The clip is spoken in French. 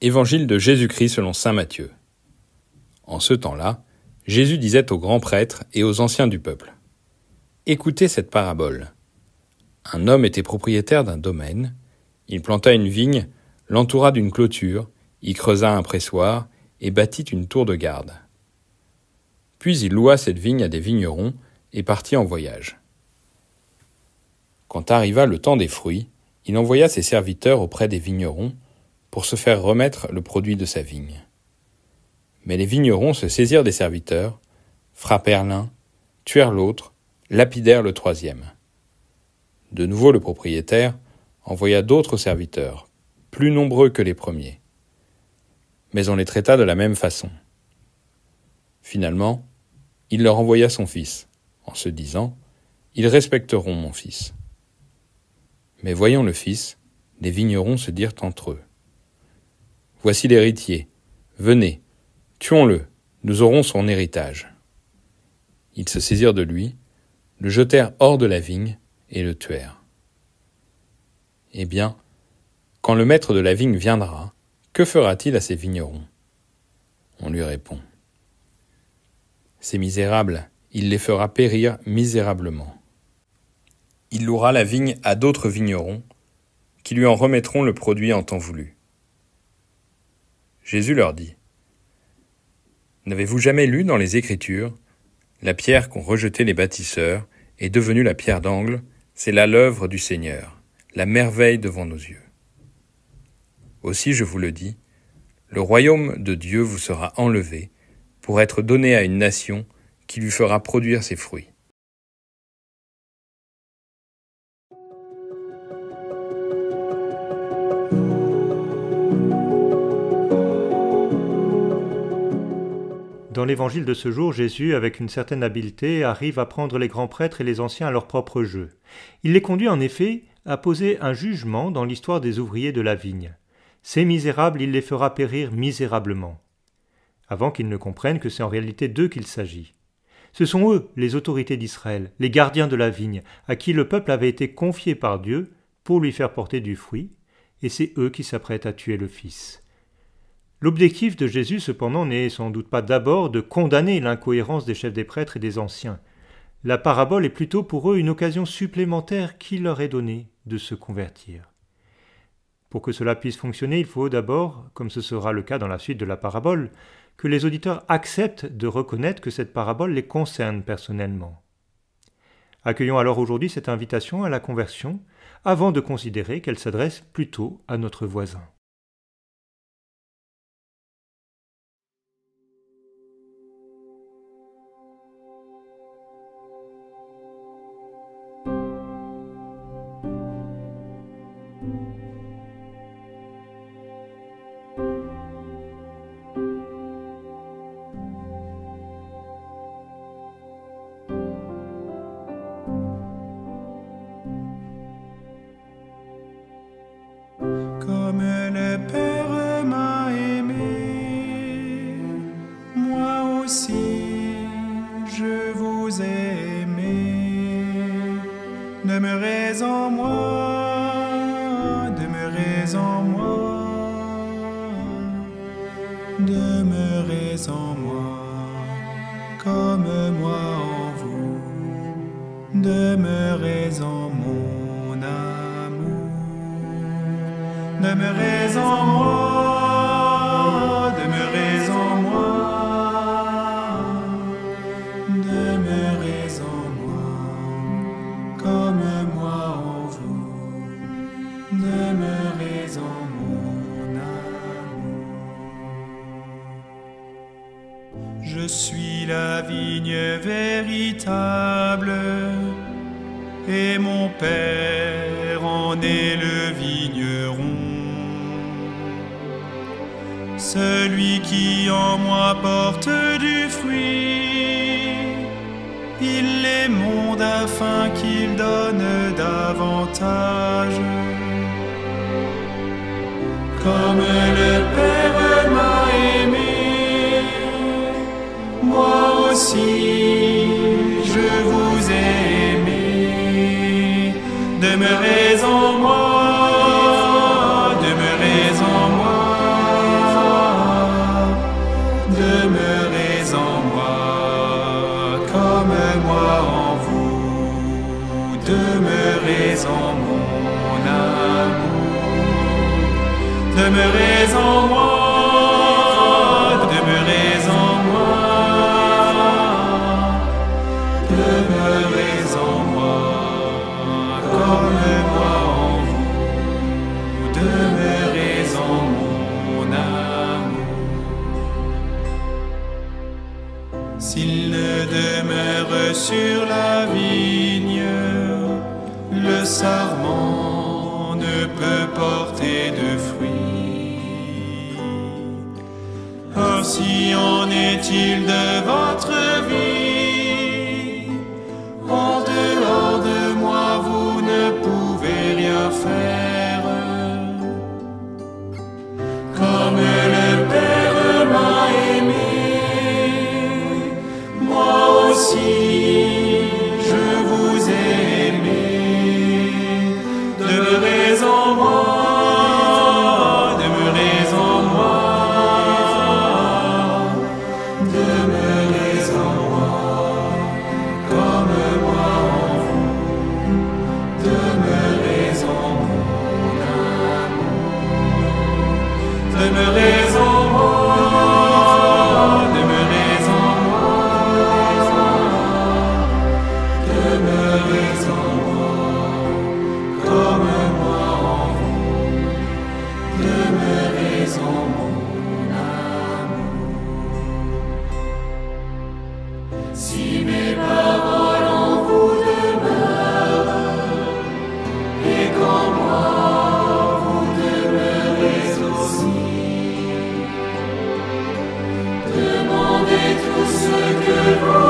Évangile de Jésus-Christ selon saint Matthieu. En ce temps-là, Jésus disait aux grands prêtres et aux anciens du peuple : « Écoutez cette parabole. Un homme était propriétaire d'un domaine. Il planta une vigne, l'entoura d'une clôture, y creusa un pressoir et bâtit une tour de garde. Puis il loua cette vigne à des vignerons et partit en voyage. Quand arriva le temps des fruits, il envoya ses serviteurs auprès des vignerons pour se faire remettre le produit de sa vigne. Mais les vignerons se saisirent des serviteurs, frappèrent l'un, tuèrent l'autre, lapidèrent le troisième. De nouveau le propriétaire envoya d'autres serviteurs, plus nombreux que les premiers. Mais on les traita de la même façon. Finalement, il leur envoya son fils, en se disant : « Ils respecteront mon fils. » Mais voyant le fils, les vignerons se dirent entre eux : « Voici l'héritier, venez, tuons-le, nous aurons son héritage. » Ils se saisirent de lui, le jetèrent hors de la vigne et le tuèrent. Eh bien, quand le maître de la vigne viendra, que fera-t-il à ces vignerons ? On lui répond : Ces misérables, il les fera périr misérablement. Il louera la vigne à d'autres vignerons, qui lui en remettront le produit en temps voulu. Jésus leur dit : N'avez-vous jamais lu dans les Écritures : la pierre qu'ont rejetée les bâtisseurs est devenue la pierre d'angle, c'est là l'œuvre du Seigneur, la merveille devant nos yeux. Aussi, je vous le dis, le royaume de Dieu vous sera enlevé pour être donné à une nation qui lui fera produire ses fruits. Dans l'évangile de ce jour, Jésus, avec une certaine habileté, arrive à prendre les grands prêtres et les anciens à leur propre jeu. Il les conduit en effet à poser un jugement dans l'histoire des ouvriers de la vigne. Ces misérables, il les fera périr misérablement, avant qu'ils ne comprennent que c'est en réalité d'eux qu'il s'agit. Ce sont eux, les autorités d'Israël, les gardiens de la vigne, à qui le peuple avait été confié par Dieu pour lui faire porter du fruit, et c'est eux qui s'apprêtent à tuer le Fils. L'objectif de Jésus, cependant, n'est sans doute pas d'abord de condamner l'incohérence des chefs des prêtres et des anciens. La parabole est plutôt pour eux une occasion supplémentaire qui leur est donnée de se convertir. Pour que cela puisse fonctionner, il faut d'abord, comme ce sera le cas dans la suite de la parabole, que les auditeurs acceptent de reconnaître que cette parabole les concerne personnellement. Accueillons alors aujourd'hui cette invitation à la conversion, avant de considérer qu'elle s'adresse plutôt à notre voisin. Comme le Père m'a aimé, moi aussi je vous ai aimé. Demeurez en moi, demeurez en moi, demeurez en moi, comme moi en vous, demeurez en mon amour. Demeurez en moi, demeurez en moi, demeurez en moi, comme moi en vous, demeurez en mon amour. Je suis la vigne véritable, et mon Père en est le vigneron. Celui qui en moi porte du fruit, il l'émonde afin qu'il donne davantage. Comme le Père m'a aimé, moi aussi je vous ai aimé. Demeurez en moi, demeurez en moi, demeurez en mon amour, demeurez en moi, demeurez en moi, demeurez en moi, comme moi en vous, demeurez en mon amour. S'il ne demeure sur la vigne, le sarment ne peut porter de fruits. Ainsi en est-il de votre vie. En dehors de moi, vous ne pouvez rien faire. Comme le Père m'a aimé, moi aussi je vous ai aimé. Demeurez en moi, demeurez en moi, demeurez en moi, comme moi en vous, demeurez en mon amour, demeurez en moi, demeurez en moi, demeurez en moi, comme moi en vous, demeurez en mon amour. Si mes paroles en vous demeurent, et qu'en moi vous demeurez aussi, demandez tout ce que vous